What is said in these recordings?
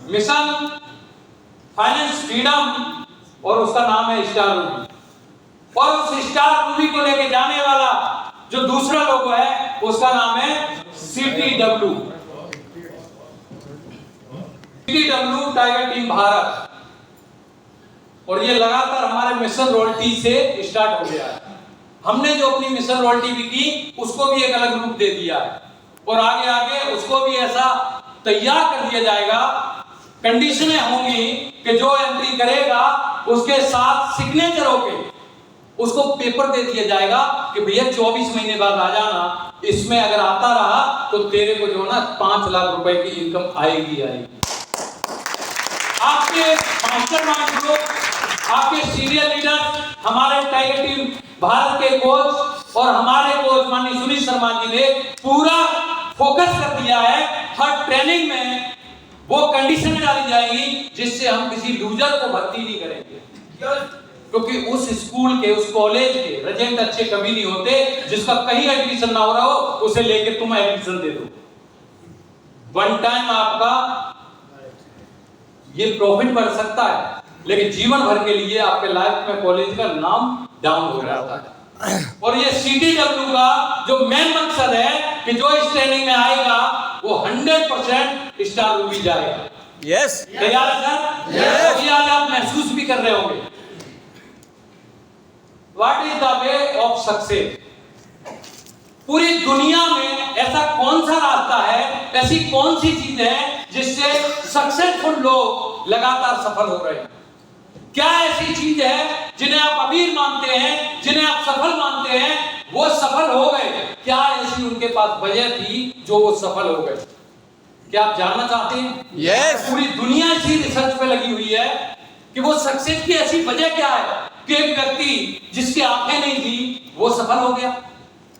Mission finance freedom और उसका नाम है स्टार रूबी। और उस स्टार रूबी को लेके जाने वाला जो दूसरा लोगो है उसका नाम है CTW, टाइगर टीम भारत। और ये लगातार हमारे मिशन रॉयल्टी से स्टार्ट हो गया है। हमने जो अपनी मिशन रॉयल्टी भी की उसको भी एक अलग रूप दे दिया है और आगे आगे उसको भी ऐसा तैयार कर दिया जाएगा, कंडीशनें होंगी कि जो एंट्री करेगा उसके साथ सिग्नेचर होके उसको पेपर दे दिया जाएगा कि भैया 24 महीने बाद आ जाना, इसमें अगर आता रहा तो तेरे को जो ना 5 लाख रुपए की इनकम आएगी आएगी। आपके मास्टरमाइंड ग्रुप, आपके सीनियर लीडर, हमारे टाइगर टीम भारत के कोच और हमारे कोच माननीय सुनील शर्मा जी ने पूरा फोकस कर दिया है। हर ट्रेनिंग में वो कंडीशन डाली जाएगी जिससे हम किसी लूजर को भर्ती नहीं करेंगे, क्योंकि उस स्कूल के, उस कॉलेज के रिजल्ट अच्छे कभी नहीं होते। जिसका कहीं एडमिशन ना हो रहा हो उसे लेके तुम एडमिशन दे दो। वन टाइम आपका ये प्रॉफिट बढ़ सकता है, लेकिन जीवन भर के लिए आपके लाइफ में कॉलेज का नाम डाउन हो जाता है। और ये CTW का जो मेन मकसद है कि जो इस ट्रेनिंग में आएगा वो 100% स्टार रूबी जाएगा। यस, तैयार है सर? यस। ये आज आप महसूस भी कर रहे होंगे। What is the way of success? पूरी दुनिया में ऐसा कौन सा रास्ता है, ऐसी कौन सी चीज है जिससे सक्सेसफुल लोग लगातार सफल हो रहे हैं? क्या ऐसी चीज है जिन्हें आप अमीर मानते हैं, जिन्हें आप सफल मानते हैं, वो सफल हो गए? क्या ऐसी उनके पास वजह थी जो वो सफल हो गए? क्या आप जानना चाहते हैं? यस। पूरी दुनिया इसी रिसर्च पे लगी हुई है कि वो सक्सेस की ऐसी वजह क्या है कि एक व्यक्ति जिसकी आंखें नहीं थी वो सफल हो गया,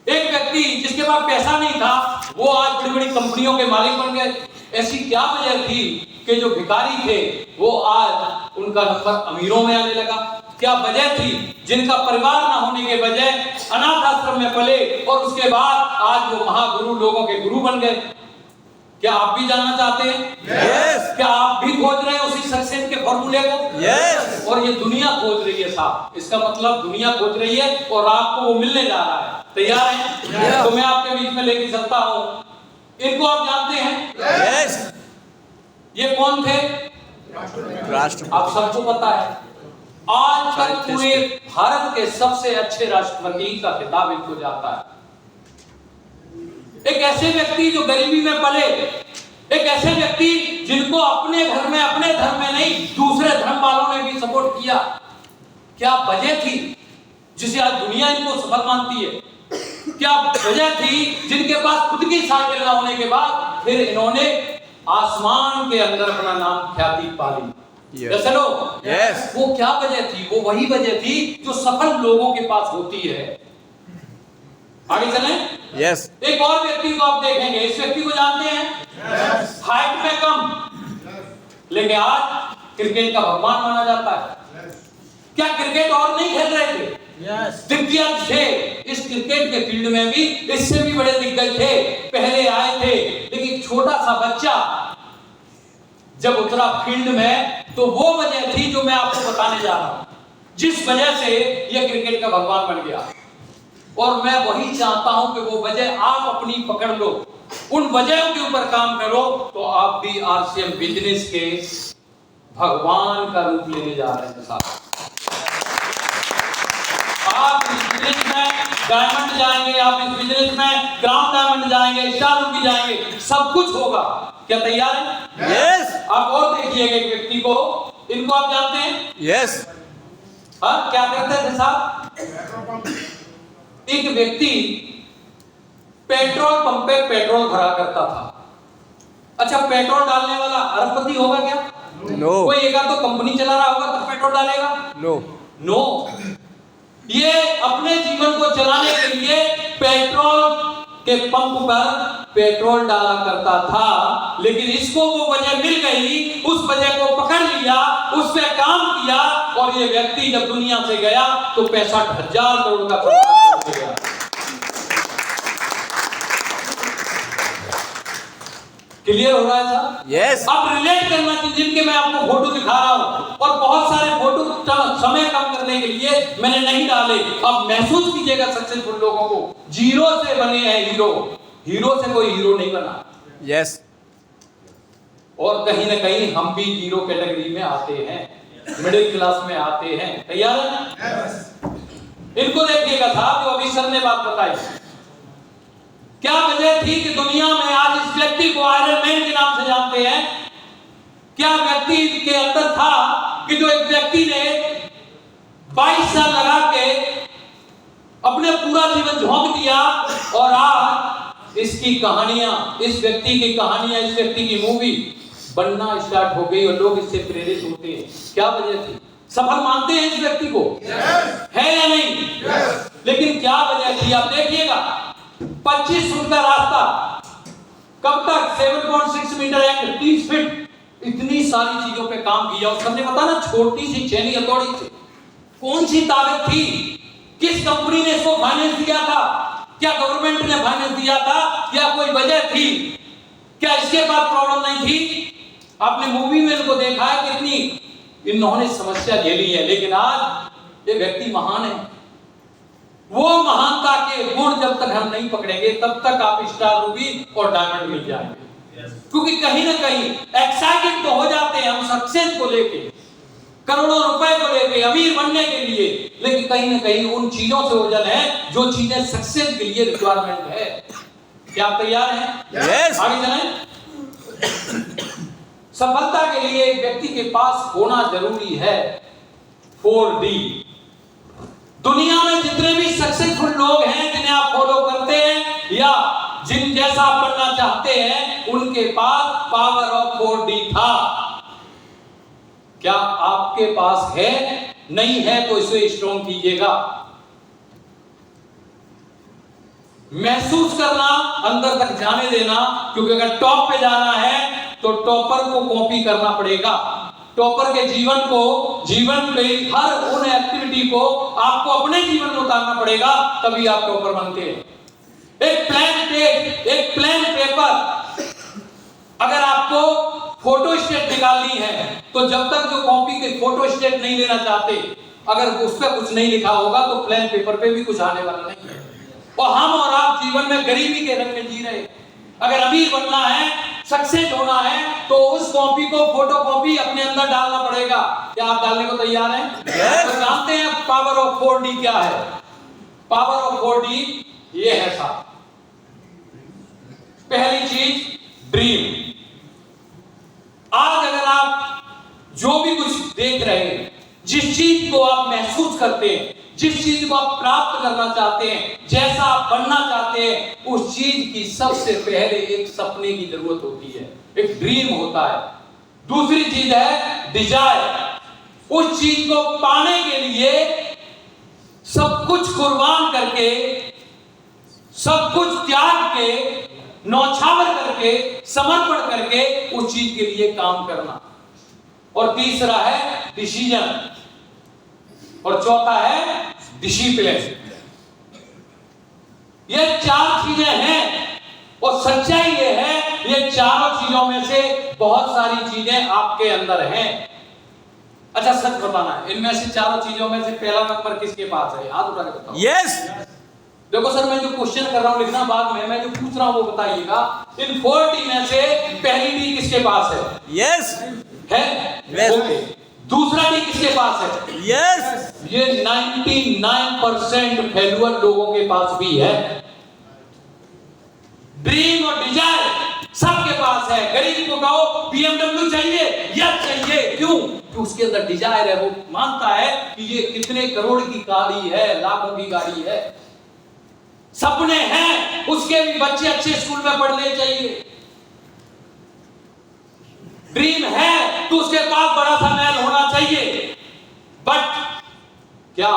एक व्यक्ति जिसके पास पैसा नहीं था वो आज बड़ी बड़ी कंपनियों के मालिक बन गए। ऐसी क्या वजह थी कि जो भिखारी थे वो आज उनका नंबर अमीरों में आने लगा? क्या वजह थी जिनका परिवार ना होने के बजाय अनाथ आश्रम में पले और उसके बाद आज वो महागुरु लोगों के गुरु बन गए? क्या आप भी जानना चाहते हैं? यस। क्या आप भी खोज रहे हैं उसी सक्सेस के फॉर्मूले को? यस। और ये दुनिया खोज रही है साहब, इसका मतलब दुनिया खोज रही है और आपको वो मिलने जा रहा है। तैयार हैं? तो मैं आपके बीच में लेके चलता हूँ। इनको आप जानते हैं? यस। ये कौन थे? राष्ट्र, आप सबको पता है। आज तक पूरे भारत के सबसे अच्छे राष्ट्रपति का खिताब इनको जाता है। एक ऐसे व्यक्ति जो गरीबी में पले, एक ऐसे व्यक्ति जिनको अपने घर में, अपने धर्म में नहीं दूसरे धर्म वालों ने भी सपोर्ट किया। क्या वजह थी जिसे आज दुनिया इनको सफल मानती है? क्या वजह थी जिनके पास खुद की साइकिल ना होने के बाद फिर इन्होंने आसमान के अंदर अपना नाम ख्याति पाली? जैसे लोग, यस। वो क्या वजह थी? वो वही वजह थी जो सफल लोगों के पास होती है। आगे चलें? यस। एक और व्यक्ति को आप देखेंगे, इस व्यक्ति को जानते हैं? यस। हाइट में कम, लेकिन आज क्रिकेट का भगवान माना जाता है। क्या क्रिकेट और नहीं खेल रहे थे? दिग्गज थे इस क्रिकेट के फील्ड में भी, इससे भी बड़े दिग्गज थे, पहले आए थे। लेकिन छोटा सा बच्चा जब उतरा फील्ड में तो वो वजह थी जो मैं आपको बताने जा रहा हूं, जिस वजह से ये क्रिकेट का भगवान बन गया। और मैं वही चाहता हूं कि वो वजह आप अपनी पकड़ लो, उन वजहों के ऊपर काम करो, तो आप भी RCM बिजनेस के भगवान का रूप लेने जा रहे हैं साहब। आप इस बिजनेस में डायमंड जाएंगे, आप इस बिजनेस में ग्राउंड डायमंड जाएंगे, स्टार रूबी जाएंगे, सब कुछ होगा। क्या तैयार है? यस। आप और देखिएगा एक व्यक्ति को, इनको आप जानते हैं? यस। हाँ, क्या करते थे साहब? एक व्यक्ति पेट्रोल पंप पे पेट्रोल भरा करता था। अच्छा, पेट्रोल डालने वाला अरबपति होगा क्या? नो। कोई एक तो कंपनी चला रहा होगा तब पेट्रोल डालेगा? नो। ये अपने जीवन को चलाने के लिए पेट्रोल के पंप पर पेट्रोल डाला करता था, लेकिन इसको वो वजह मिल गई, उस वजह को पकड़ लिया, उस पे काम किया और ये व्यक्ति जब दुनिया से गया तो 65,000 करोड़ का हो गया। क्लियर हो रहा है साहब? Yes. अब रिलेट करना कि जिनके मैं आपको फोटो दिखा रहा हूं और बहुत सारे फोटो समय कम करने के लिए मैंने नहीं डाले। अब महसूस कीजिएगा सक्सेसफुल लोगों को, जीरो से बने हैं हीरो, हीरो से कोई हीरो नहीं बना। Yes. और कहीं ना कहीं हम भी जीरो कैटेगरी में आते हैं, मिडिल क्लास में आते हैं। तैयार है? इनको देखिएगा साहब, जो अभी सर ने बात बताई, क्या वजह थी कि दुनिया में आज इस व्यक्ति को आयरन मैन के नाम से जानते हैं? क्या व्यक्ति के अंदर था कि जो एक व्यक्ति ने 22 साल लगा के अपने पूरा जीवन झोंक दिया और आज इसकी कहानियां, इस व्यक्ति की कहानियां, इस व्यक्ति की मूवी बनना स्टार्ट हो गई और लोग इससे प्रेरित होते हैं। क्या वजह थी? सफल मानते हैं इस व्यक्ति को? है या नहीं? लेकिन क्या वजह थी आप देखिएगा। 25 फुट का रास्ता, कब तक? 7.6 मीटर एंड 30 फीट, इतनी सारी चीजों पे काम किया। और सबने पता ना, छोटी सी छेनी हथौड़ी से कौन सी ताकत थी? किस कंपनी ने इसको फाइनेंस दिया था? क्या गवर्नमेंट ने फाइनेंस दिया था? क्या कोई वजह थी? क्या इसके बाद प्रॉब्लम नहीं थी? आपने मूवी में इनको देखा है कितनी इन्होंने समस्या झेली है, लेकिन आज ये व्यक्ति महान है। वो महानता के गुण जब तक हम नहीं पकड़ेंगे तब तक आप स्टार रूबी और डायमंड मिल जाएंगे। क्योंकि कहीं ना कहीं एक्साइटेड तो हो जाते हैं हम सक्सेस को लेके, करोड़ों रुपए को लेके, अमीर बनने के लिए, लेकिन कहीं ना कहीं उन चीजों से ओझल है जो चीजें सक्सेस के लिए रिक्वायरमेंट है। क्या आप तैयार हैं? Yes. आगे चलें। सफलता के लिए एक व्यक्ति के पास होना जरूरी है 4D। दुनिया में जितने भी सक्सेसफुल लोग हैं जिन्हें आप फॉलो करते हैं या जिन जैसा आप बनना चाहते हैं, उनके पास पावर ऑफ 4D था। क्या आपके पास है? नहीं है तो इसे स्ट्रॉन्ग कीजिएगा। महसूस करना, अंदर तक जाने देना, क्योंकि अगर टॉप पे जाना है तो टॉपर को कॉपी करना पड़ेगा। टॉपर के जीवन को, जीवन के हर उन एक्टिविटी को आपको अपने जीवन में उतारना पड़ेगा, तभी आप टॉपर बनते हैं। एक प्लान पेपर अगर आपको फोटो स्टेट निकालनी है तो जब तक जो कॉपी के फोटो स्टेट नहीं लेना चाहते, अगर उस पर कुछ नहीं लिखा होगा तो प्लान पेपर पे भी कुछ आने वाला नहीं है। और हम और आप जीवन में गरीबी के रंग में जी रहे। अगर अमीर बनना है, सक्सेस होना है, तो उस कॉपी को फोटो कॉपी अपने अंदर डालना पड़ेगा। क्या आप डालने को तैयार हैं? तो जानते हैं पावर ऑफ 4D क्या है? पावर ऑफ 4D ये है साहब। पहली चीज ड्रीम। आज अगर आप जो भी कुछ देख रहे हैं, जिस चीज को आप महसूस करते हैं, जिस चीज को आप प्राप्त करना चाहते हैं, जैसा आप बनना चाहते हैं, उस चीज की सबसे पहले एक सपने की जरूरत होती है, एक ड्रीम होता है। दूसरी चीज है डिजायर। उस चीज को पाने के लिए सब कुछ कुर्बान करके, सब कुछ त्याग के, नौछावर करके, समर्पण करके उस चीज के लिए काम करना। और तीसरा है डिसीजन, और चौथा है डिसिप्लिन। ये चार चीजें हैं और सच्चाई ये है, ये चारों चीजों में से बहुत सारी चीजें आपके अंदर हैं। अच्छा सच बताना है, इनमें से चारों चीजों में से पहला नंबर किसके पास है? हाथ उठा के बताओ। Yes. देखो सर, मैं जो क्वेश्चन कर रहा हूं लिखना बाद में, मैं जो पूछ रहा हूं वो बताइएगा। इन 4D में से पहली डी किसके पास है? Yes. है? Yes. ओके। दूसरा डी किसके पास है? Yes. ये 99% फेल्यूर लोगों के पास भी है। ड्रीम और डिजायर सबके पास है। गरीब को कहो BMW चाहिए, यस चाहिए, क्यों? कि उसके अंदर डिजायर है, वो मानता है कि ये कितने करोड़ की गाड़ी है, लाखों की गाड़ी है। सपने हैं उसके भी, बच्चे अच्छे स्कूल में पढ़ने चाहिए। ड्रीम है तो उसके पास बड़ा सा महल होना चाहिए। बट क्या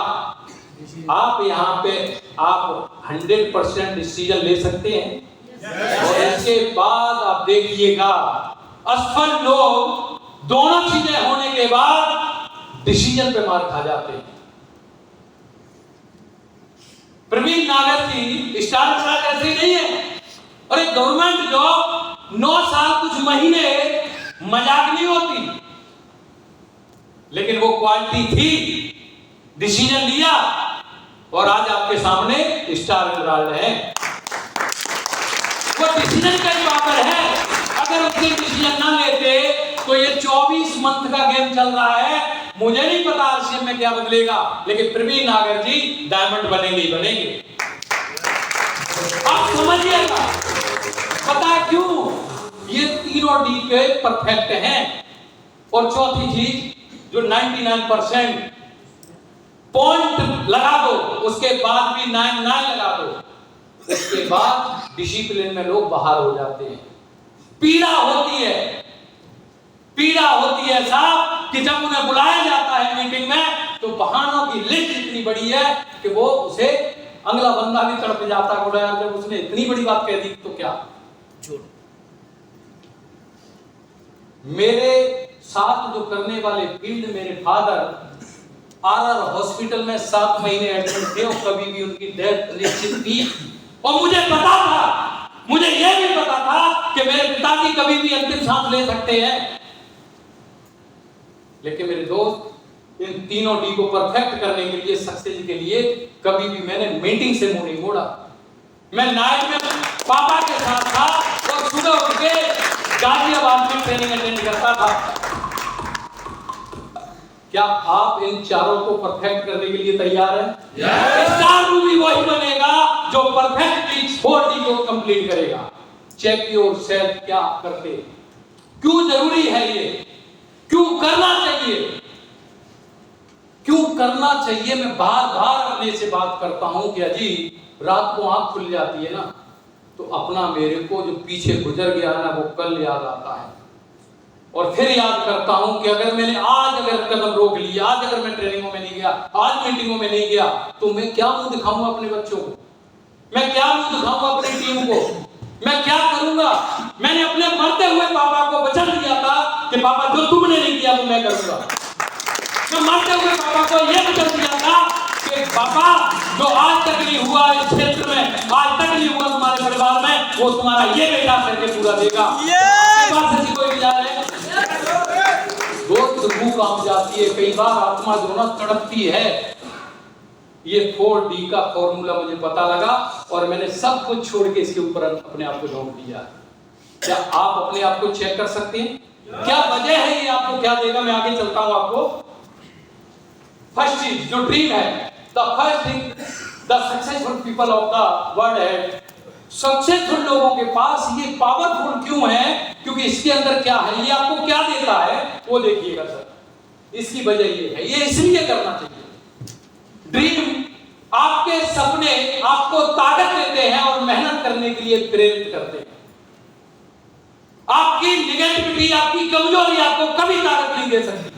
आप यहां पे आप 100% डिसीजन ले सकते हैं? और इसके बाद आप देखिएगा, असफल लोग दोनों चीजें होने के बाद डिसीजन पे मार खा जाते हैं। प्रवीण नागर की स्टार प्लस ऐसे ही नहीं है, और एक गवर्नमेंट जॉब 9 साल कुछ महीने मजाक नहीं होती, लेकिन वो क्वालिटी थी, डिसीजन लिया और आज आपके सामने स्टार एमराल्ड है। वो डिसीजन का ही पावर है। अगर उसके डिसीजन ना लेते तो ये 24 मंथ का गेम चल रहा है। मुझे नहीं पता आरसीएम में क्या बदलेगा, लेकिन प्रवीण नागर जी डायमंड बनेंगे ही बनेंगे। आप समझिएगा, पता है क्यों? ये तीनों डी के परफेक्ट हैं। और चौथी चीज, जो 99% पॉइंट लगा दो, उसके बाद भी 99 लगा दो, उसके बाद डिसिप्लिन में लोग बाहर हो जाते हैं। पीड़ा होती है साहब कि जब उन्हें बुलाया जाता है मीटिंग में तो बहानों की लिस्ट इतनी बड़ी है कि वो उसे अगला बंदा भी तड़प जाता है। बोला यार, जब उसने इतनी बड़ी बात कह दी तो क्या छोड़। मेरे साथ जो करने वाले फील्ड, मेरे फादर आरआर हॉस्पिटल में 7 महीने एडमिट थे और कभी भी उनकी डेथ निश्चित थी। और मुझे पता था, मुझे यह भी पता था कि मेरे पिताजी कभी भी अंतिम सांस ले सकते हैं। लेकिन मेरे दोस्त, इन तीनों डी को परफेक्ट करने के लिए, सक्सेस के लिए, कभी भी मैंने मीटिंग से मुंह नहीं मोड़ा। मैं नाइट में पापा के साथ था और सुबह उठ के गाजियाबाद में ट्रेनिंग अटेंड करता था। क्या आप इन चारों को परफेक्ट करने के लिए तैयार हैं? स्टार रूबी वही बनेगा जो परफेक्टली 4D को कंप्लीट करेगा। चेक योर सेल्फ, क्या आप करते, क्यों जरूरी है ये, क्यों करना चाहिए, क्यों करना चाहिए। मैं बार बार अपने से बात करता हूं कि अजी रात को आंख खुल जाती है ना, तो अपना मेरे को जो पीछे गुजर गया ना वो कल याद आता है। और फिर याद करता हूं कि अगर मैंने आज अगर कदम रोक लिया, आज अगर मैं ट्रेनिंगों में नहीं गया, आज मीटिंगों में नहीं गया, तो मैं क्या मुंह दिखाऊंगा अपने बच्चों को, मैं क्या मुंह दिखाऊंगा अपनी टीम को, मैं क्या करूंगा। मैंने अपने मरते हुए पापा को वचन दिया था कि पापा जो तुमने नहीं किया वो मैं करूंगा। मैं मरते हुए पापा को यह वचन दिया था कि पापा जो आज तक नहीं हुआ इस क्षेत्र में, आज तक नहीं हुआ तुम्हारे परिवार में, वो तुम्हारा ये बेटा करके पूरा देगा। कोई विचार है? दोस्त रूह काम जाती है, कई बार आत्मा जो ना तड़पती है। ये 4D का फॉर्मूला मुझे पता लगा और मैंने सब कुछ छोड़ के इसके ऊपर अपने आप को झोंक दिया। क्या आप अपने आप को चेक कर सकते हैं? क्या वजह है ये आपको क्या देगा? मैं आगे चलता हूं आपको। फर्स्ट चीज जो ड्रीम है, the first thing, the successful people of the world है, सक्सेसफुल लोगों के पास ये पावरफुल क्यों है? क्योंकि इसके अंदर क्या है, ये आपको क्या देता है वो देखिएगा सर। इसकी वजह ये है, ये इसलिए करना चाहिए। ड्रीम, आपके सपने आपको ताकत देते हैं और मेहनत करने के लिए प्रेरित करते हैं। आपकी निगेटिविटी, आपकी कमजोरी आपको कभी ताकत नहीं दे सकती।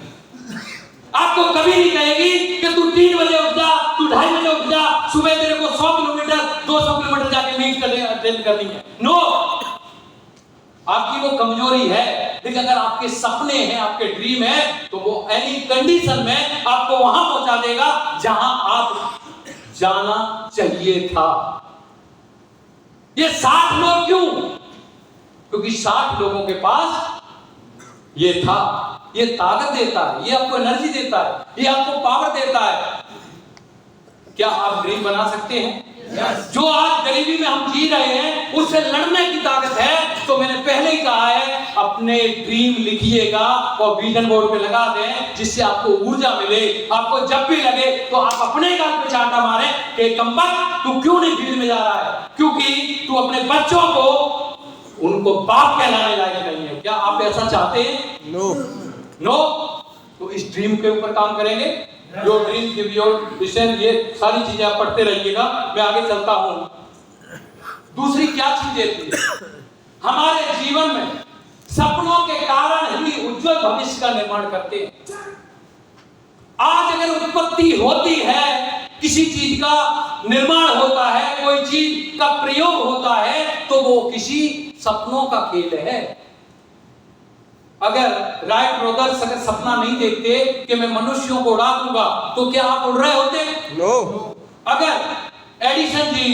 आपको कभी नहीं कहेगी कि तू 3 बजे उठ जा, तू 2:30 बजे उठ जा, सुबह तेरे को 100 किलोमीटर 200 किलोमीटर जाके मीट अटेंड करनी है। नो, आपकी वो कमजोरी है। लेकिन अगर आपके सपने हैं, आपके ड्रीम है, तो वो एनी कंडीशन में आपको वहां पहुंचा देगा जहां आप जाना चाहिए था। ये 60 लोग क्यों? क्योंकि 60 लोगों के पास ये था। ये ताकत देता है, ये आपको एनर्जी देता है, ये आपको पावर देता है। क्या आप ड्रीम बना सकते हैं? जो आज गरीबी में हम जी रहे हैं उससे लड़ने की ताकत है। तो मैंने पहले ही कहा है, अपने ड्रीम लिखिएगा और विजन बोर्ड पे लगा दें, जिससे आपको ऊर्जा मिले। आपको जब भी लगे तो आप अपने गाल पे चांटा मारें कि कमबख्त तू क्यों नहीं फील्ड में जा रहा है, क्योंकि तू अपने बच्चों को उनको बाप कहलाने लायक नहीं है। क्या आप ऐसा चाहते हैं? नो। तो इस ड्रीम के ऊपर काम करेंगे। जो ड्रीम गिव योर विजन, ये सारी चीजें आप पढ़ते रहिएगा। मैं आगे चलता हूं। दूसरी क्या चीजें थी हमारे जीवन में? सपनों के कारण ही उज्जवल भविष्य का निर्माण करते हैं। आज अगर उत्पत्ति होती है, किसी चीज का निर्माण होता है, कोई चीज का प्रयोग होता है, तो वो किसी सपनों का खेल है। अगर राइट ब्रदर्स अगर सपना नहीं देखते कि मैं मनुष्यों को उड़ा दूंगा, तो क्या आप उड़ रहे होते? नो। अगर एडिसन जी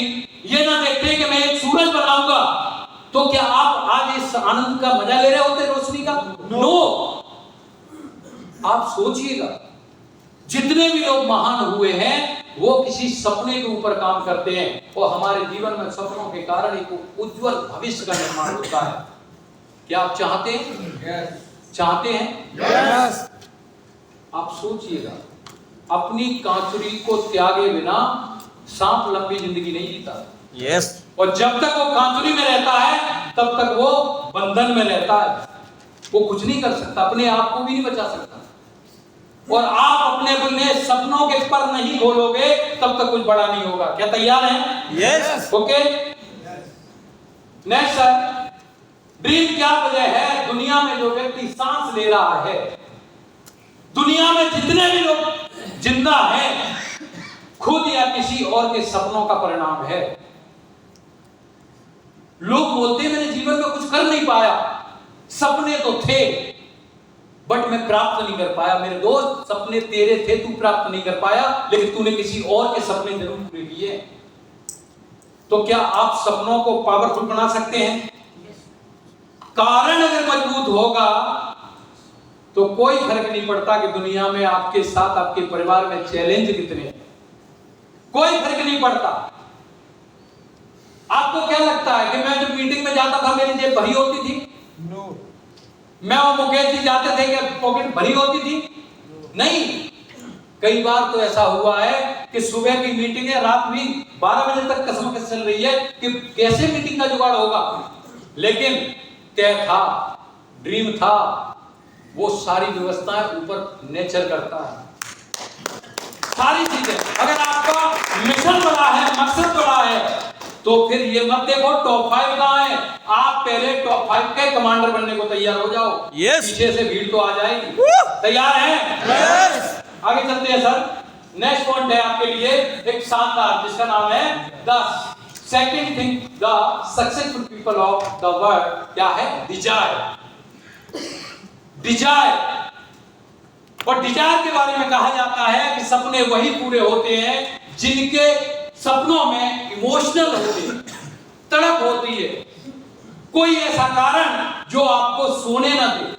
ये ना देखते कि मैं एक सूरज बनाऊंगा, तो क्या आप आज इस आनंद का मजा ले रहे होते रोशनी का? नो। आप सोचिएगा, जितने भी लोग महान हुए हैं वो किसी सपने के ऊपर काम करते हैं, और हमारे जीवन में सपनों के कारण एक उज्जवल भविष्य का निर्माण होता है। क्या आप चाहते हैं? चाहते हैं? यस। आप सोचिएगा, अपनी कांचुरी को त्यागे बिना सांप लंबी जिंदगी नहीं जीता। यस। और जब तक वो कांचुरी में रहता है तब तक वो बंधन में रहता है, वो कुछ नहीं कर सकता, अपने आप को भी नहीं बचा सकता। और आप अपने सपनों के पर नहीं खोलोगे तब तक कुछ बड़ा नहीं होगा। क्या तैयार हैं? Yes. Okay, next sir, dream क्या वजह है दुनिया में जो व्यक्ति सांस ले रहा है, दुनिया में जितने भी लोग जिंदा हैं, खुद या किसी और के सपनों का परिणाम है। लोग बोलते हैं मैंने जीवन में कुछ कर नहीं पाया, सपने तो थे बट मैं प्राप्त नहीं कर पाया। मेरे दोस्त, सपने तेरे थे, तू प्राप्त नहीं कर पाया, लेकिन तूने किसी और के सपने जरूर पूरे किए। तो क्या आप सपनों को पावरफुल बना सकते हैं? कारण अगर मजबूत होगा तो कोई फर्क नहीं पड़ता कि दुनिया में आपके साथ आपके परिवार में चैलेंज कितने हैं, कोई फर्क नहीं पड़ता। आपको क्या लगता है कि मैं जब मीटिंग में जाता था मेरी जेब भरी होती थी? नो। मैं और मुकेश जी जाते थे कि पॉकेट भरी होती थी? नहीं। कई बार तो ऐसा हुआ है कि सुबह की मीटिंग है, रात भी 12 बजे तक कसमकस चल रही है कि कैसे मीटिंग का जुगाड़ होगा, लेकिन तय था, ड्रीम था। वो सारी व्यवस्थाएं ऊपर नेचर करता है, सारी चीजें। अगर आपका मिशन बड़ा है, मकसद बड़ा है, तो फिर ये मत देखो टॉप 5 कहां है, आप पहले टॉप 5 के कमांडर बनने को तैयार हो जाओ। Yes. पीछे से भीड़ तो आ जाएगी। तैयार हैं? Yes. आगे चलते हैं सर। नेक्स्ट पॉइंट है आपके लिए एक शानदार, जिसका नाम है the second thing the successful people of the world. क्या है? डिजायर। डिजायर। और डिजायर के बारे में कहा जाता है कि सपने वही पूरे होते हैं जिनके सपनों में इमोशनल होते हैं, तड़प होती है, कोई ऐसा कारण जो आपको सोने ना दे।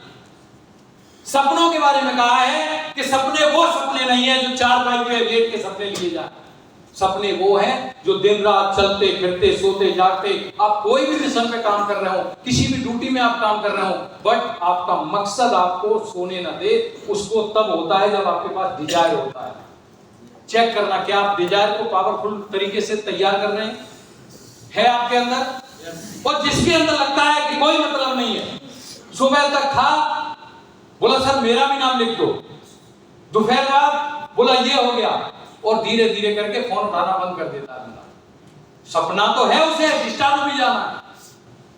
सपनों के बारे में कहा है कि सपने वो सपने नहीं है जो चारपाई पे लेट के सपने लिए जाए। सपने वो हैं जो दिन रात चलते फिरते सोते जागते, आप कोई भी मिशन पे काम कर रहे हो, किसी भी ड्यूटी में आप काम कर रहे हो, बट आपका मकसद आपको सोने ना दे, उसको तब होता है जब आपके पास डिजायर होता है। चेक करना क्या आप डिजायर को पावरफुल तरीके से तैयार कर रहे हैं? है आपके अंदर? और जिसके अंदर लगता है कि कोई मतलब नहीं है, सुबह तक था, बोला सर मेरा भी नाम लिख दो, दोपहर बाद बोला ये हो गया, और धीरे धीरे करके फोन उठाना बंद कर देता है। सपना तो है उसे स्टार मूवी जाना है,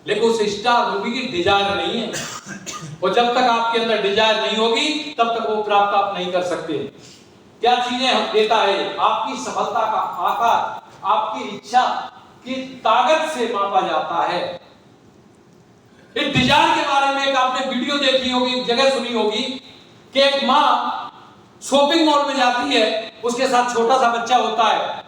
लेकिन उस स्टार मूवी की डिजायर नहीं है। और जब तक आपके अंदर डिजायर नहीं होगी तब तक वो प्राप्त आप नहीं कर सकते। क्या चीजें देता है? आपकी सफलता का आकार आपकी इच्छा की ताकत से मापा जाता है। इस डिजायर के बारे में एक आपने वीडियो देखी होगी, एक जगह सुनी होगी कि एक माँ शॉपिंग मॉल में जाती है, उसके साथ छोटा सा बच्चा होता है,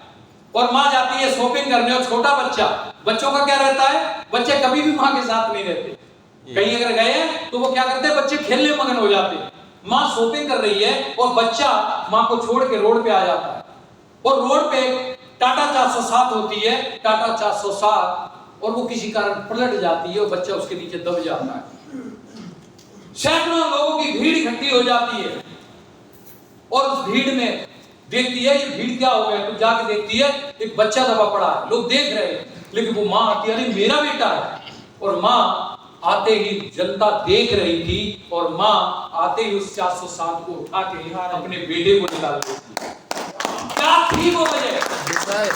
और माँ जाती है शॉपिंग करने, और छोटा बच्चा, बच्चों का क्या रहता है, बच्चे कभी भी माँ के साथ नहीं रहते। कहीं अगर गए तो वो क्या करते हैं, बच्चे खेलने में मगन हो जाते हैं। माँ शॉपिंग कर रही है और बच्चा माँ को छोड़ के रोड पे आ जाता है, और रोड पे टाटा 407 होती है, टाटा 407, और वो किसी कारण पलट जाती है और बच्चा उसके नीचे दब जाता है। सैकड़ों लोगों की भीड़ इकट्ठी हो जाती है, और उस भीड़ में देखती है ये भीड़ क्या हो गया, तो जाके देखती है एक बच्चा दबा पड़ा है, लोग देख रहे हैं, लेकिन वो माँ आती है, अरे मेरा बेटा है। और माँ आते ही जनता देख रही थी, और माँ आते ही उस 407 को उठा के अपने बेटे को निकाल देती। क्या थी वो वजह?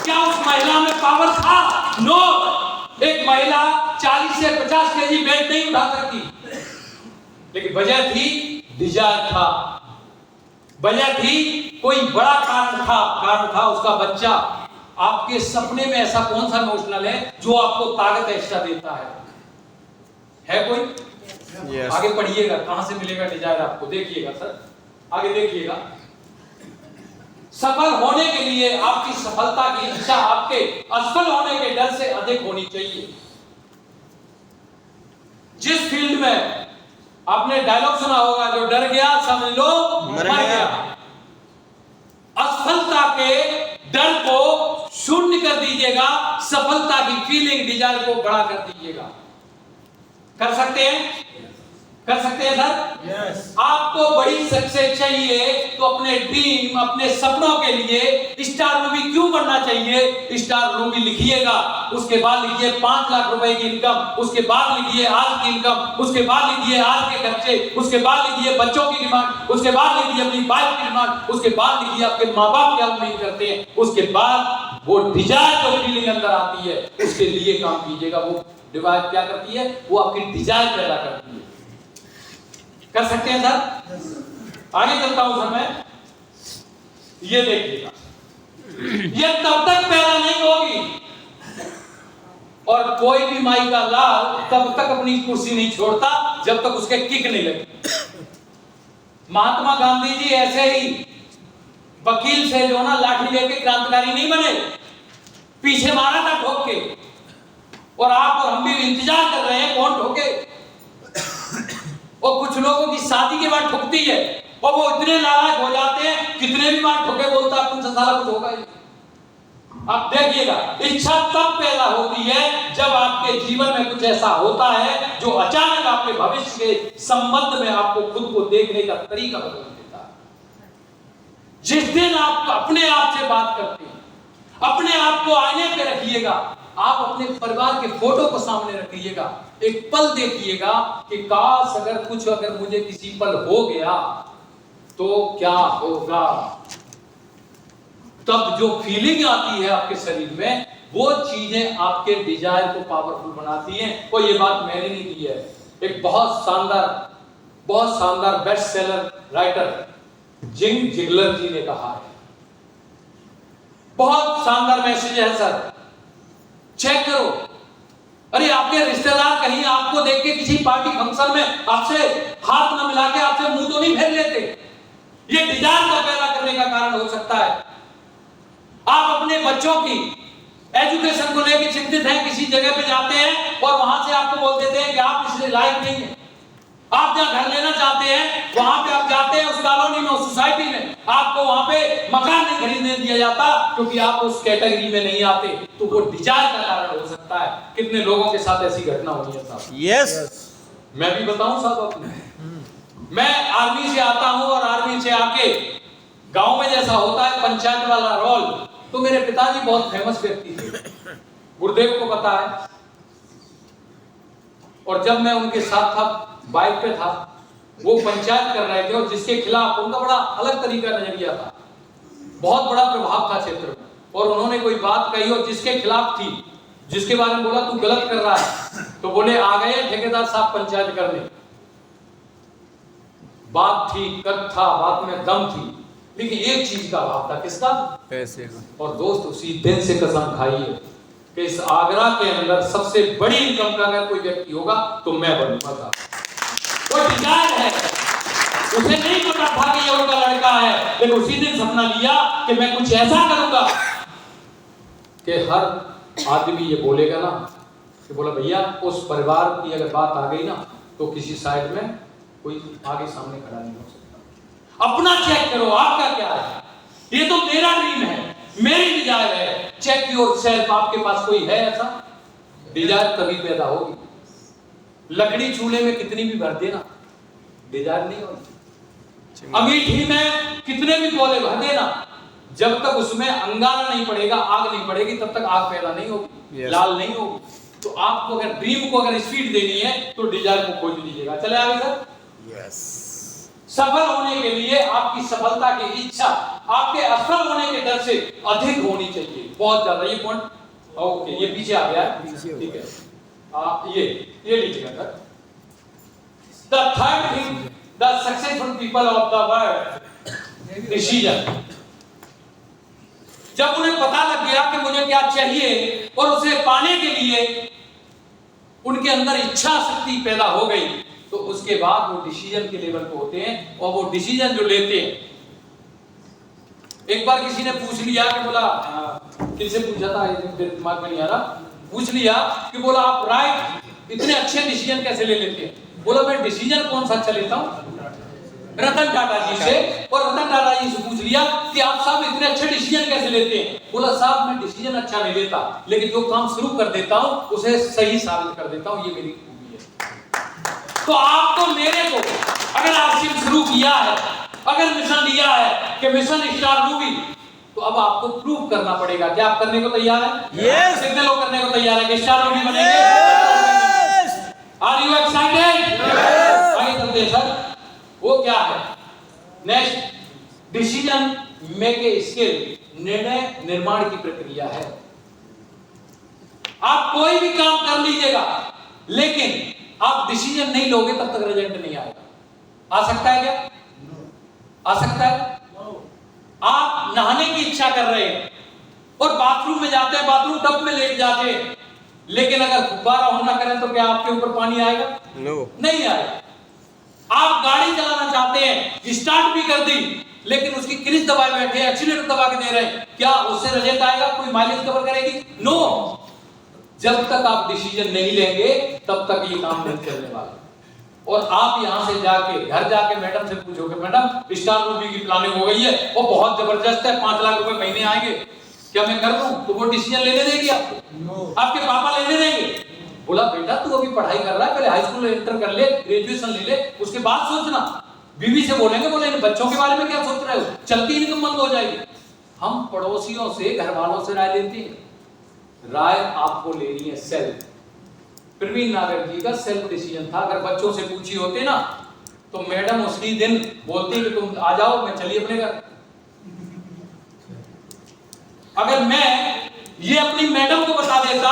क्या उस महिला में पावर था? नो। एक महिला 40 से 50 केजी वेट नहीं उठा सकती, लेकिन वजह थी डिजायर था, वजह थी कोई बड़ा कारण था उसका बच्चा। आपके सपने में ऐसा कौन सा इमोशनल है जो आपको ताकत एक्स्ट्रा देता है कोई? Yes. आगे पढ़िएगा, कहां से मिलेगा डिजायर आपको, देखिएगा सर, आगे देखिएगा। सफल होने के लिए आपकी सफलता की इच्छा आपके असफल होने के डर से अधिक होनी चाहिए। जिस फील्ड में आपने डायलॉग सुना होगा, जो डर गया समझ लो मर गया। असफलता के डर को शून्य कर दीजिएगा, सफलता की फीलिंग, डिजायर को बड़ा कर दीजिएगा। कर सकते हैं? कर सकते हैं सर? यस। आपको बड़ी सक्सेस चाहिए तो अपने ड्रीम, अपने सपनों के लिए स्टार मूवी क्यों बनना चाहिए? स्टार मूवी लिखिएगा, उसके बाद लिखिए 5 लाख रुपए की इनकम, उसके बाद लिखिए आज की इनकम, उसके बाद लिखिए आज के खर्चे, उसके बाद लिखिए बच्चों की डिमांड, उसके बाद लिखिए अपनी वाइफ की डिमांड, उसके बाद लिखिए आपके माँ बाप क्या उम्मीद करते हैं, उसके बाद वो डिजायर जो फीलिंग अंदर आती है उसके लिए काम कीजिएगा। वो डिवाइड क्या करती है? वो आपकी डिजायर पैदा करती है। कर सकते हैं सर? आगे चलता हूं सर मैं। ये देखिएगा, ये तब तक पैदा नहीं होगी और कोई भी माई का लाल तब तक अपनी कुर्सी नहीं छोड़ता जब तक उसके किक नहीं लगे। महात्मा गांधी जी ऐसे ही वकील से जो ना लाठी लेके क्रांतिकारी नहीं बने, पीछे मारा था ठोक के। और आप और हम भी इंतजार कर रहे हैं कौन ठोके। और कुछ लोगों की शादी के बाद ठुकती है और वो इतने नाराज हो जाते हैं, कितने भी बार ठोके बोलता है तुमसे साला कुछ होगा ही। आप देखिएगा, इच्छा तब पैदा होती है जब आपके जीवन में कुछ ऐसा होता है जो अचानक आपके भविष्य के संबंध में आपको खुद को देखने का तरीका बदल देता है। जिस दिन आप अपने आप से बात करते हैं, अपने आप को आईने पे रखिएगा, आप अपने परिवार के फोटो को सामने रखिएगा, एक पल देखिएगा कि काश अगर मुझे किसी पल हो गया तो क्या होगा। तब जो फीलिंग आती है आपके शरीर में, वो चीजें आपके डिजायर को पावरफुल बनाती हैं। और ये बात मैंने नहीं की है, एक बहुत शानदार best seller writer Zig Ziglar ji ने कहा है। बहुत शानदार मैसेज है सर, चेक करो। अरे आपके रिश्तेदार कहीं आपको देख के किसी पार्टी फंक्शन में आपसे हाथ न मिला के आपसे मुंह तो नहीं फेर लेते। ये डिजायर का पैदा करने का कारण हो सकता है। आप अपने बच्चों की एजुकेशन को लेकर चिंतित हैं, किसी जगह पे जाते हैं और वहां से आपको बोल देते हैं कि आप इसलिए लायक नहीं है। आप जहां घर लेना चाहते हैं वहां पे आप जाते हैं, उस कॉलोनी में, उस सोसाइटी में, आपको वहां पे मकान नहीं खरीदने दिया जाता क्योंकि आप उस कैटेगरी में नहीं आते। तो वो डिजायर का कारण हो सकता है। कितने लोगों के साथ ऐसी घटना हुई है साहब? यस। मैं भी बताऊं साहब अपने, मैं आर्मी से आता हूं और आर्मी से आके गांव में जैसा होता है पंचायत वाला रोल, तो मेरे पिताजी बहुत फेमस व्यक्ति थे, गुरुदेव को पता है। और जब मैं उनके साथ था, बाइक पे था, वो पंचायत कर रहे थे और जिसके खिलाफ उनका बड़ा अलग तरीका नजरिया था, बहुत बड़ा प्रभाव था क्षेत्र में। और उन्होंने कोई बात कही और जिसके खिलाफ थी, जिसके बारे में बोला तू गलत कर रहा है, तो बोले आ गए ठेकेदार साहब पंचायत करने। बात थी, कद था, बात में दम थी, लेकिन एक चीज का अभाव था, किसका? पैसे का। और दोस्त उसी दिन से कसम खाई है कि इस आगरा के अंदर सबसे बड़ी इनकम का अगर कोई व्यक्ति होगा तो मैं बनूंगा। वो डिजायर है, उसे नहीं पता था कि ये उनका लड़का है, लेकिन उसी दिन सपना लिया कि मैं कुछ ऐसा करूंगा कि हर आदमी ये बोलेगा ना कि बोला भैया उस परिवार की अगर बात आ गई ना तो किसी साइड में कोई आगे सामने खड़ा नहीं हो सकता। अपना चेक करो, आपका क्या है? ये तो मेरा ड्रीम है, मेरी डिजायर है। चेक योर सेल्फ, आपके पास कोई है ऐसा? डिजायर तभी पैदा होगी। लकड़ी चूल्हे में कितनी भी भर देना, डिजायर नहीं होगी। अंगीठी में कितने भी कोले भर देना, जब तक उसमें अंगारा नहीं पड़ेगा, आग नहीं पड़ेगी, तब तक आग पैदा नहीं होगी, लाल नहीं होगी। तो आपको अगर ड्रीम को अगर स्पीड देनी है तो डिजायर को खोज लीजिएगा। चले आगे सर। यस। सफल होने के लिए आपकी सफलता की इच्छा आपके असफल होने के डर से अधिक होनी चाहिए, बहुत ज्यादा। ये पॉइंट ओके, ये पीछे आ गया है, ठीक है। ये लीजिएगा sir. The third thing the successful people of the world, decision. जब उन्हें पता लग गया कि मुझे क्या चाहिए और उसे पाने के लिए उनके अंदर इच्छा शक्ति पैदा हो गई, तो उसके बाद वो डिसीजन के लेवल पे होते हैं। और वो डिसीजन जो लेते हैं, एक बार किसी ने पूछ लिया कि बोला, किससे पूछा था, दिमाग में नहीं आ रहा, पूछ लिया कि बोला आप राइट इतने अच्छे डिसीजन कैसे ले लेते हैं? बोला मैं डिसीजन कौन सा अच्छा लेता हूँ? रतन टाटा जी से, और रतन टाटा जी से पूछ लिया कि आप साहब इतने अच्छे डिसीजन कैसे लेते हैं? बोला साहब मैं डिसीजन अच्छा नहीं लेता, लेकिन जो काम शुरू कर देता हूं उसे सही साबित कर देता हूं, ये मेरी खूबी है। तो आपको मेरे को अगर आपने शुरू किया है, अगर मिशन लिया है कि मिशन स्टार मूवी, तो अब आपको प्रूव करना पड़ेगा। क्या आप करने को तैयार हैं? Yes! कितने लोग करने को तैयार हैं कि स्टार मूवी बनेंगे? Are you excited? आगे चलते हैं सर। वो क्या है? नेक्स्ट डिसीजन मेक स्किल, निर्णय निर्माण की प्रक्रिया है। आप कोई भी काम कर लीजिएगा, लेकिन आप डिसीजन नहीं लोगे तब तक रिजल्ट नहीं आएगा। आ सकता है क्या? आ सकता है? आप नहाने की इच्छा कर रहे हैं और बाथरूम में जाते हैं, बाथरूम टब में लेट जाते हैं, लेकिन अगर फुब्बारा ऑन ना करें तो क्या आपके ऊपर पानी आएगा? नहीं आएगा। आप गाड़ी चलाना चाहते हैं, स्टार्ट भी कर दी, लेकिन उसकी क्लिच दबाए बैठे, एक्सीलेटर दबा के दे रहे हैं, क्या उससे रिजल्ट आएगा? कोई माइलेज कवर करेगी? नो। जब तक आप डिसीजन नहीं लेंगे तब तक ये काम नहीं चलने वाला। और आप यहां से जाके घर जाके मैडम से पूछोगे, मैडम स्टार मूवी की प्लानिंग हो गई है और बहुत जबरदस्त है, 5 लाख रुपए महीने आएंगे, क्या मैं कर दूं? तो वो डिसीजन लेने देगी आपको? आपके पापा लेने देंगे? बोला बेटा तू अभी पढ़ाई कर रहा है, पहले हाई स्कूल इंटर कर ले, ग्रेजुएशन ले ले, उसके बाद सोचना। बीवी से बोलेंगे, बोले बच्चों के बारे में क्या सोच रहे हो, चलती इनकम बंद हो जाएगी। हम पड़ोसियों से, घर वालों से राय लेते हैं। राय आपको लेनी है सेल्फ। प्रवीण नागर जी का सेल्फ डिसीजन था। अगर बच्चों से पूछी होते ना तो मैडम उसी दिन बोलती कि तुम आ जाओ, मैं चलिए अपने घर। अगर मैं ये अपनी मैडम को बता देता,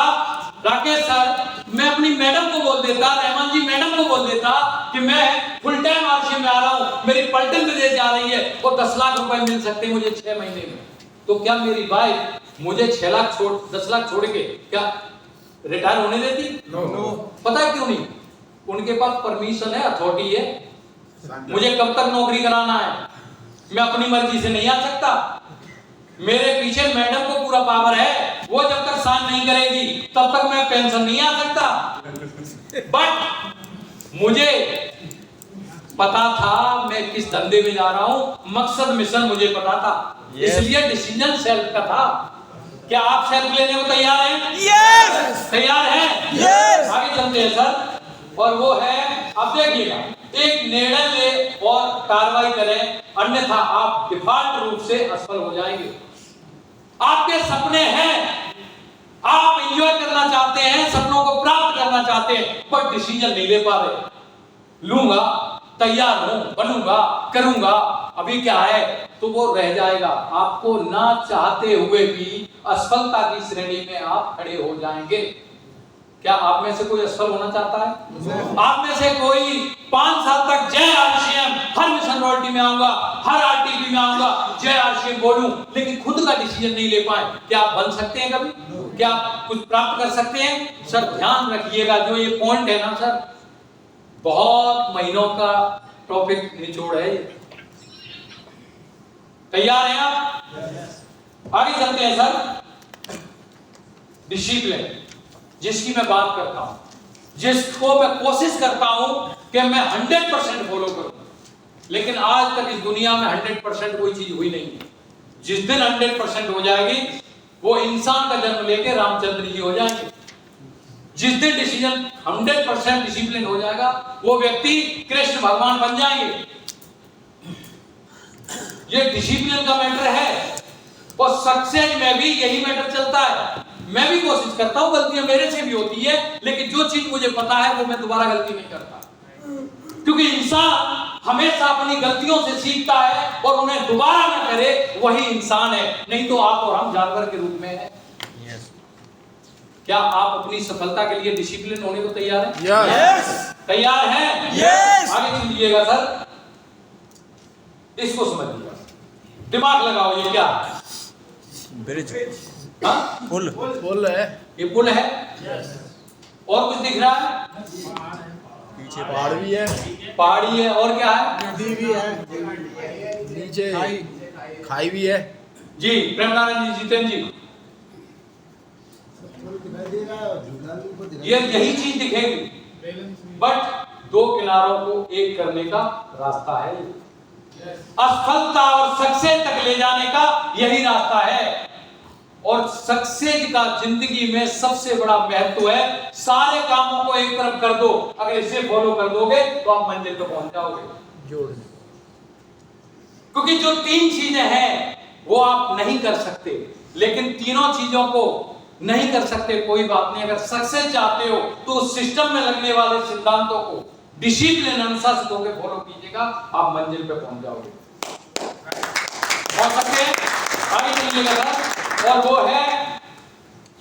राकेश सर, मैं अपनी मैडम को बोल देता, रहमान जी मैडम को बोल देता कि मैं फुल टाइम आरसी में आ रहा हूं, मेरी पलटन विदेश जा रही है और 10 लाख रुपए मिल सकते हैं मुझे 6 महीने में, तो क्या मेरी वाइफ मुझे 6 लाख 10 लाख छोड़ के क्या रिटायर होने देती? नो। पता है क्यों नहीं? उनके पास परमिशन है, अथॉरिटी है। मुझे कब तक नौकरी कराना है, मैं अपनी मर्जी से नहीं आ सकता। मेरे पीछे मैडम को पूरा पावर है, वो जब तक साइन नहीं करेगी तब तक मैं पेंशन नहीं आ सकता। बट मुझे पता था मैं किस धंधे में जा रहा हूं, मकसद मिशन मुझे पता था, इसलिए डिसीजन सेल्फ का था। क्या आप सेल्फ लेने को तैयार हैं? यस! तैयार हैं? यस! आगे चलते हैं सर। और वो है, अब देखिएगा, एक निर्णय ले और कार्रवाई करें, अन्यथा आप डिफॉल्ट रूप से असफल हो जाएंगे। आपके सपने हैं, आप एंजॉय करना चाहते हैं, सपनों को प्राप्त करना चाहते हैं, पर डिसीजन नहीं ले पा रहे। लूंगा, तैयार हूं, बनूंगा, करूंगा, अभी क्या है, तो वो रह जाएगा। आपको ना चाहते हुए भी असफलता की श्रेणी में आप खड़े हो जाएंगे। क्या आप में से कोई असफल होना चाहता है? आप में से कोई 5 साल तक जय आरसीएम, हर मिशन रॉयल्टी में आऊंगा, हर आरटीपी में आऊंगा, जय आरसीएम बोलूं, लेकिन खुद का डिसीजन नहीं ले पाए, क्या आप बन सकते हैं कभी? क्या आप कुछ प्राप्त कर सकते हैं? सर ध्यान रखिएगा, जो ये पॉइंट है ना सर, बहुत महीनों का टॉपिक निचोड़ है। तैयार हैं आप? आगे चलते हैं सर। डिसिप्लिन जिसकी मैं बात करता हूं, जिसको मैं कोशिश करता हूं कि मैं 100% फॉलो करूं, लेकिन आज तक इस दुनिया में 100% कोई चीज हुई नहीं है। जिस दिन 100% हो जाएगी, वो इंसान का जन्म लेके रामचंद्र जी हो जाएंगे। जिस दिन डिसीजन 100% डिसिप्लिन हो जाएगा, वो व्यक्ति कृष्ण भगवान बन जाएंगे। ये डिसिप्लिन का मैटर है, और सक्सेस में भी यही मैटर चलता है। मैं भी कोशिश करता हूं, गलतियां मेरे से भी होती है, लेकिन जो चीज मुझे पता है वो मैं दोबारा गलती नहीं करता, क्योंकि इंसान हमेशा अपनी गलतियों से सीखता है और उन्हें दोबारा न करे, वही इंसान है। नहीं तो आप और हम जानवर के रूप में हैं। क्या आप अपनी सफलता के लिए डिसिप्लिन होने को तैयार हैं? यस! तैयार हैं? यस! आगे सुनिएगा सर, इसको समझिएगा, दिमाग लगाओ। ये क्या? ब्रिज, हाँ? पुल है। ये पुल है। और कुछ दिख रहा है? पीछे पहाड़ भी है, पहाड़ी है, और क्या है? नदी भी है, नीचे खाई भी है। जी प्रेम नारायण जी, जितेंद्र जी, ये यही चीज दिखेगी, बट दो किनारों को एक करने का रास्ता है। असफलता और सक्सेस तक ले जाने का यही रास्ता है। और सक्सेस का जिंदगी में सबसे बड़ा महत्व है, सारे कामों को एक तरफ कर दो, अगर इसे फॉलो कर दोगे तो आप मंजिल पर पहुंच जाओगे। क्योंकि जो तीन चीजें हैं वो आप नहीं कर सकते, लेकिन तीनों चीजों को नहीं कर सकते कोई बात नहीं, अगर सक्सेस चाहते हो तो उस सिस्टम में लगने वाले सिद्धांतों को डिसिप्लिन अनुशासित होकर फॉलो कीजिएगा, आप मंजिल पे पहुंच जाओगे। पहुंच सकते हैं, आगे चलिएगा। और वो है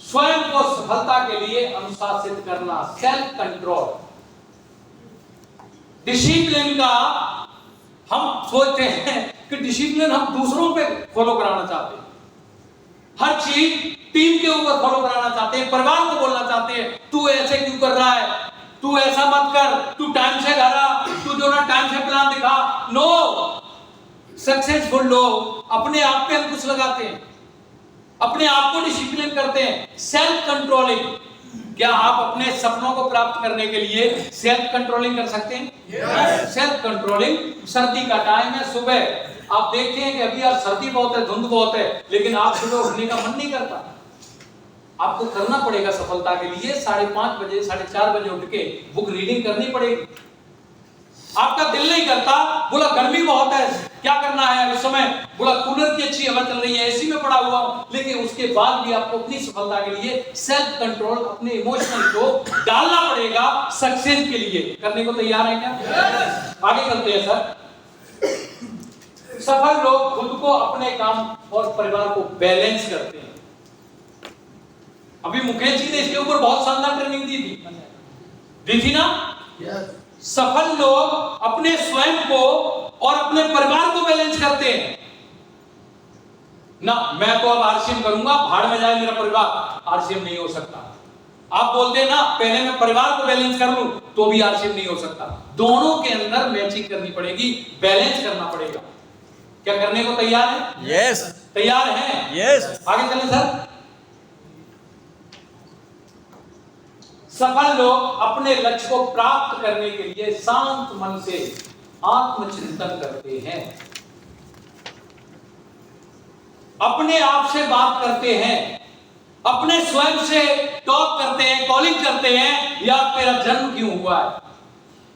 स्वयं को सफलता के लिए अनुशासित करना, सेल्फ कंट्रोल। डिसिप्लिन का हम सोचते हैं कि डिसिप्लिन हम दूसरों पे फॉलो कराना चाहते हैं, हर चीज टीम के ऊपर फॉलो कराना चाहते हैं, परिवार को बोलना चाहते हैं तू ऐसे क्यों कर रहा है, तू ऐसा मत कर, तू टाइम से घर आ, तू जो ना टाइम से प्लान दिखा। नो, सक्सेसफुल लोग अपने आप पे अंकुश लगाते हैं, अपने आप को डिसिप्लिन करते हैं। सेल्फ कंट्रोलिंग, क्या आप अपने सपनों को प्राप्त करने के लिए सेल्फ कंट्रोलिंग कर सकते हैं? yes. सेल्फ कंट्रोलिंग, सर्दी का टाइम है, सुबह आप देखते हैं कि अभी यार सर्दी बहुत है, धुंध बहुत है, लेकिन आप सुबह उठने का मन नहीं करता। आपको करना पड़ेगा सफलता के लिए, 5:30 बजे 4:30 बजे उठ के बुक रीडिंग करनी पड़ेगी। आपका दिल नहीं करता, बोला गर्मी बहुत है, क्या करना है इस समय, बोला कूलर की अच्छी हवा चल रही है, एसी में पड़ा हुआ हूं, लेकिन उसके बाद भी आपको अपनी सफलता के लिए सेल्फ कंट्रोल, अपने इमोशनल को डालना पड़ेगा सक्सेस के लिए। करने को तैयार है क्या? yes. आगे चलते हैं सर। सफल लोग खुद को, अपने काम और परिवार को बैलेंस करते हैं। अभी मुकेश जी ने इसके ऊपर बहुत शानदार ट्रेनिंग दी थी ना? yes. सफल लोग अपने स्वयं को और अपने परिवार को बैलेंस करते हैं ना। मैं तो अब आरसीएम करूंगा, भाड़ में जाए मेरा परिवार, आरसीएम नहीं हो सकता। आप बोलते हैं ना पहले मैं परिवार को बैलेंस कर लूं तो भी आरसीएम नहीं हो सकता। दोनों के अंदर मैचिंग करनी पड़ेगी, बैलेंस करना पड़ेगा। क्या करने को तैयार है? यस। तैयार है? यस। आगे चलें सर। सफल लोग अपने लक्ष्य को प्राप्त करने के लिए शांत मन से आत्मचिंतन करते हैं, अपने आप से बात करते हैं, अपने स्वयं से टॉक करते हैं, कॉलिंग करते हैं, यार तेरा जन्म क्यों हुआ है,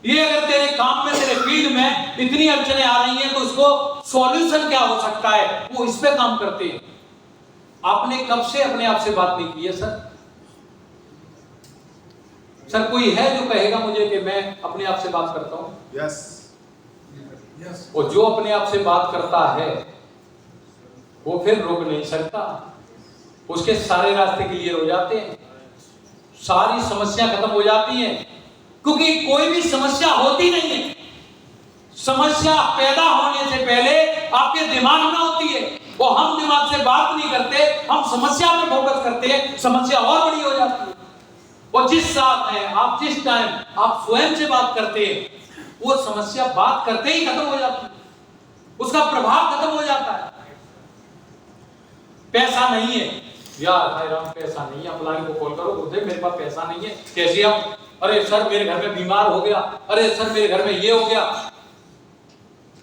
ये अगर तेरे काम में, तेरे फील्ड में इतनी अड़चनें आ रही हैं तो उसको सॉल्यूशन क्या हो सकता है, वो इस पे काम करते हैं। आपने कब से अपने आप से बात नहीं की है सर? सर कोई है जो कहेगा मुझे कि मैं अपने आप से बात करता हूं? यस। और जो अपने आप से बात करता है वो फिर रुक नहीं सकता, उसके सारे रास्ते क्लियर हो जाते हैं, सारी समस्या खत्म हो जाती हैं। क्योंकि कोई भी समस्या होती नहीं है, समस्या पैदा होने से पहले आपके दिमाग में होती है। वो हम दिमाग से बात नहीं करते, हम समस्या पे फोकस करते हैं, समस्या और बड़ी हो जाती है। और जिस साथ है आप, जिस टाइम आप स्वयं से बात करते हैं, वो समस्या बात करते ही खत्म हो जाती है, उसका प्रभाव खत्म हो जाता है। पैसा नहीं है यार, भाई राम पैसा नहीं है, अपलाइन को कॉल करो, बोलते मेरे पास पैसा नहीं है, कैसे हम, अरे सर मेरे घर में बीमार हो गया, अरे सर मेरे घर में ये हो गया।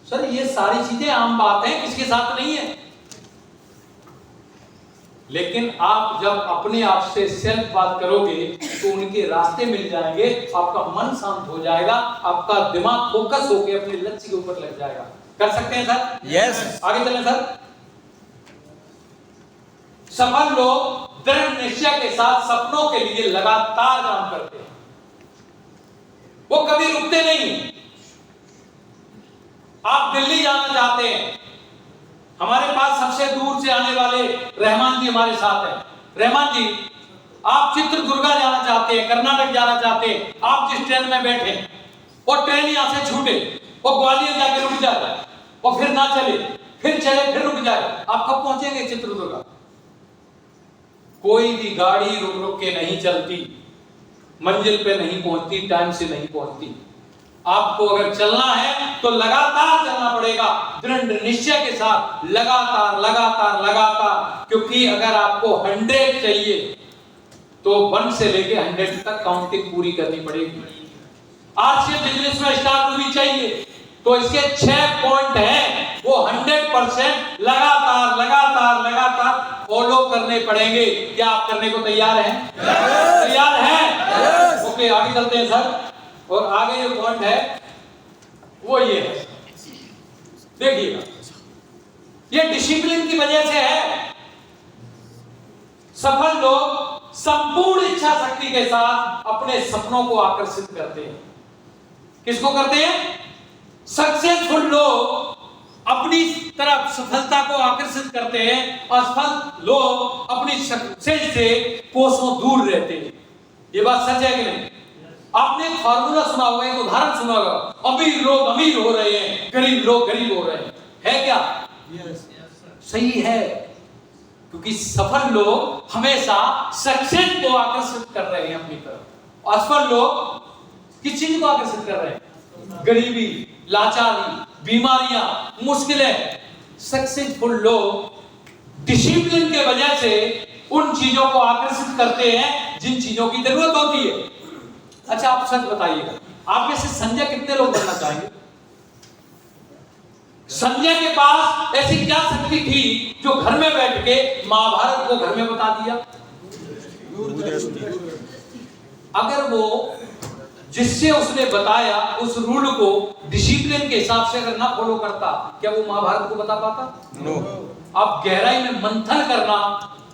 सर ये सारी चीजें आम बात है, किसके साथ नहीं है। लेकिन आप जब अपने आप से सेल्फ बात करोगे तो उनके रास्ते मिल जाएंगे, आपका मन शांत हो जाएगा, आपका दिमाग फोकस होकर अपने लक्ष्य के ऊपर लग जाएगा। कर सकते हैं सर? यस। आगे चलें सर। सफल लोग दृढ़ निश्चय के साथ सपनों के लिए लगातार काम करते हैं, वो कभी रुकते नहीं। आप दिल्ली जाना चाहते हैं, हमारे पास सबसे दूर से आने वाले रहमान जी हमारे साथ हैं। रहमान जी, आप चित्रदुर्गा जाना चाहते हैं, कर्नाटक जाना चाहते हैं, आप जिस ट्रेन में बैठे और ट्रेन यहां से छूटे और ग्वालियर जाके रुक जाए और फिर ना चले, फिर चले, फिर रुक जाए, आप कब पहुंचेंगे चित्रदुर्गा? कोई भी गाड़ी रुक रुक के नहीं चलती, मंजिल पे नहीं पहुंचती, टाइम से नहीं पहुंचती। आपको अगर चलना है तो लगातार चलना पड़ेगा, दृढ़ निश्चय के साथ, लगातार लगातार लगातार। क्योंकि अगर आपको 100 चाहिए तो 1 से लेके 100 तक काउंटिंग पूरी करनी पड़ेगी। आज के बिजनेस में स्टार रूबी चाहिए तो इसके 6 पॉइंट हैं, वो 100% लगातार फॉलो करने पड़ेंगे। क्या आप करने को तैयार हैं? तैयार हैं? ओके, आगे चलते हैं सर। और आगे जो पॉइंट है वो ये है, देखिएगा, ये डिसिप्लिन की वजह से है। सफल लोग संपूर्ण इच्छा शक्ति के साथ अपने सपनों को आकर्षित करते हैं। किसको करते हैं? सक्सेसफुल लोग अपनी तरफ सफलता को आकर्षित करते हैं, असफल लोग अपनी सक्सेस से कोसों दूर रहते हैं। ये बात सच है कि नहीं? आपने एक फार्मूला सुना होगा, एक उदाहरण सुना होगा, अमीर लोग अमीर हो रहे हैं, गरीब लोग गरीब हो रहे हैं। है क्या? सही है, क्योंकि सफल लोग हमेशा सक्सेस को आकर्षित कर रहे हैं अपनी तरफ। असफल लोग किस चीज को आकर्षित कर रहे हैं? गरीबी, लाचारी, बीमारियां, मुश्किलें। सक्सेसफुल लोग डिसिप्लिन के वजह से उन चीजों को आकर्षित करते हैं जिन चीजों की जरूरत होती है। अच्छा, आप सच बताइएगा, आप में से संजय कितने लोग बनना चाहेंगे? संजय के पास ऐसी क्या शक्ति थी जो घर में बैठ के महाभारत को घर में बता दिया? अगर वो जिससे उसने बताया उस रूल को डिसिप्लिन के हिसाब से अगर ना फॉलो करता, क्या वो महाभारत को बता पाता? नो। आप गहराई में मंथन करना,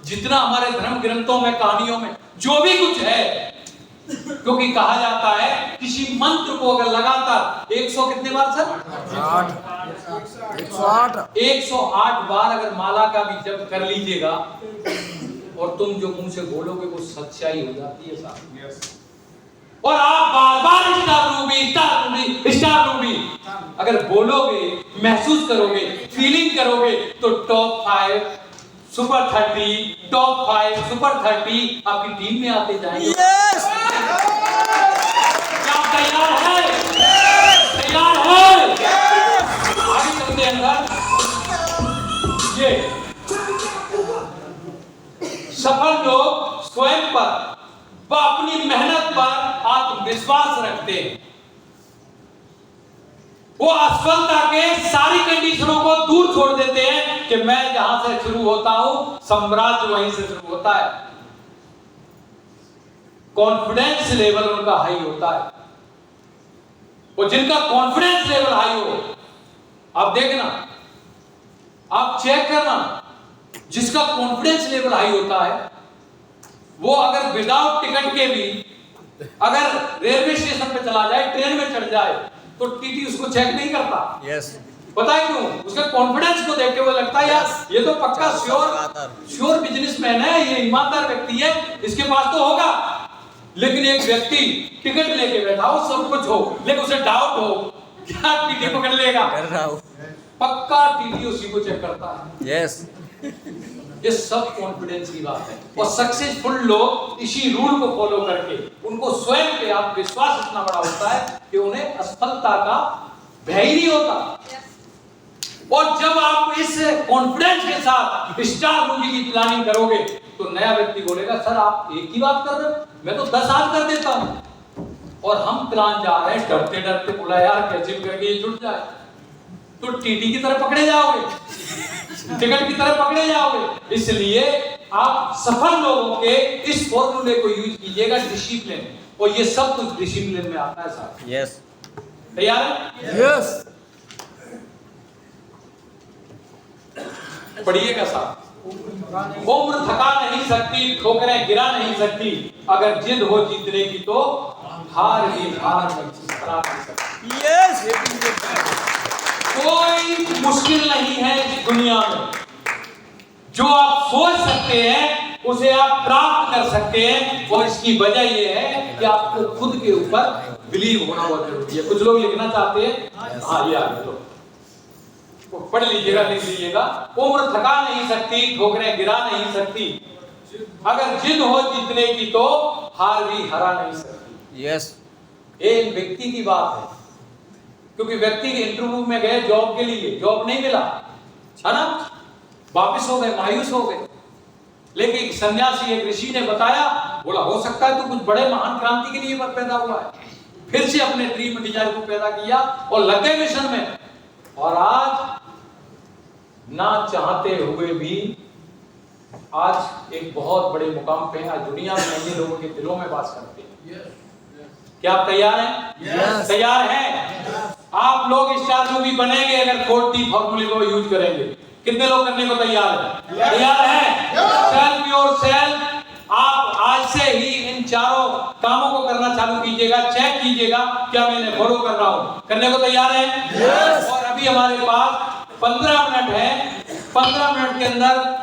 जितना हमारे धर्म ग्रंथों में, कहानियों में जो भी कुछ है, क्योंकि कहा जाता है किसी मंत्र को अगर लगातार 100 कितने बार सर? 108 बार अगर माला का भी जप कर लीजिएगा और तुम जो मुंह से बोलोगे वो सच्चाई हो जाती है साहब। और आप बार-बार स्टार रूबी अगर बोलोगे, महसूस करोगे, फीलिंग करोगे, तो टॉप 5 सुपर 30, टॉप 5 सुपर 30 आपकी टीम में आते जाएंगे। क्या आप तैयार हैं? तैयार हैं? आगे चलते हैं सर। ये सफल लोग स्वयं पर व अपनी मेहनत पर आत्मविश्वास रखते हैं। वो असफलता के सारी कंडीशनों को दूर छोड़ देते हैं कि मैं जहां से शुरू होता हूं, साम्राज्य वहीं से शुरू होता है। कॉन्फिडेंस लेवल उनका हाई होता है। वो जिनका कॉन्फिडेंस लेवल हाई हो, आप देखना, आप चेक करना, जिसका कॉन्फिडेंस लेवल हाई होता है वो अगर विदाउट टिकट के भी अगर रेलवे स्टेशन पे चला जाए, ट्रेन में चढ़ जाए, तो टीटी उसको चेक नहीं करता। यस। पता है क्यों? उसके कॉन्फिडेंस को देख के वो लगता है यार ये तो पक्का श्योर बिजनेसमैन है, ये ईमानदार व्यक्ति है, इसके पास तो होगा। लेकिन एक व्यक्ति टिकट लेके बैठा हो, सब कुछ हो, लेकिन उसे डाउट हो क्या टीटी पकड़ लेगा, पक्का टीटी उसी को चेक करता है। यस। ये सब कॉन्फिडेंस की बात है। और सक्सेसफुल लोग इसी रूल को फॉलो करके, उनको स्वयं पे आत्मविश्वास इतना बड़ा होता है कि उन्हें असफलता का भय ही नहीं होता। और जब आप इस कॉन्फिडेंस के साथ स्टार मूवी की प्लानिंग करोगे तो नया व्यक्ति बोलेगा सर आप एक ही बात कर रहे हो, मैं तो 10 हाथ कर देता हूं। और हम प्लान जा रहे हैं डरते डरते, बोला यार कैसे करके ये जुट जाए, तो टीटी की तरह पकड़े जाओगे, टिकट की तरह पकड़े जाओगे। इसलिए आप सफल लोगों के इस फॉर्मूले को यूज कीजिएगा, डिसिप्लिन, और ये सब कुछ डिसिप्लिन में आता है साहब। यस। तैयार है? यस। पढ़िएगा साहब। उम्र थका नहीं सकती, ठोकरें गिरा नहीं सकती, अगर जिद हो जीतने की तो हार भी हार नहीं सकती। यस। कोई मुश्किल नहीं है इस दुनिया में, जो आप सोच सकते हैं उसे आप प्राप्त कर सकते हैं। और इसकी वजह यह है कि आपको खुद के ऊपर बिलीव होना बहुत जरूरी है। कुछ लोग लिखना चाहते हैं, हाँ ये आगे लो, पढ़ लीजिएगा, लिख लीजिएगा। उम्र थका नहीं सकती, ठोकरें गिरा नहीं सकती, अगर जिद हो जीतने की तो हार भी हरा नहीं सकती। यस। ये व्यक्ति की बात है, क्योंकि व्यक्ति के इंटरव्यू में गए जॉब के लिए, जॉब नहीं मिला, है ना, वापिस हो गए, मायूस हो गए। लेकिन एक सन्यासी, एक ऋषि ने बताया बोला हो सकता है तो कुछ बड़े महान क्रांति के लिए पैदा हुआ है। फिर से अपने ड्रीम डिजायर को पैदा किया और लग गए मिशन में। और आज ना चाहते हुए भी आज एक बहुत बड़े मुकाम पे आज दुनिया में अन्य लोगों के दिलों में वास करते हैं। क्या आप तैयार हैं? तैयार हैं? आप लोग स्टार मूवी बनेंगे अगर 4T फॉर्मूले को यूज करेंगे। कितने लोग करने को तैयार हैं? तैयार हैं? Self your self. आप आज से ही इन चारों कामों को करना चालू कीजिएगा। चेक कीजिएगा क्या मैंने फॉलो कर रहा हूं। करने को तैयार हैं? और अभी हमारे पास 15 मिनट है। 15 मिनट के अंदर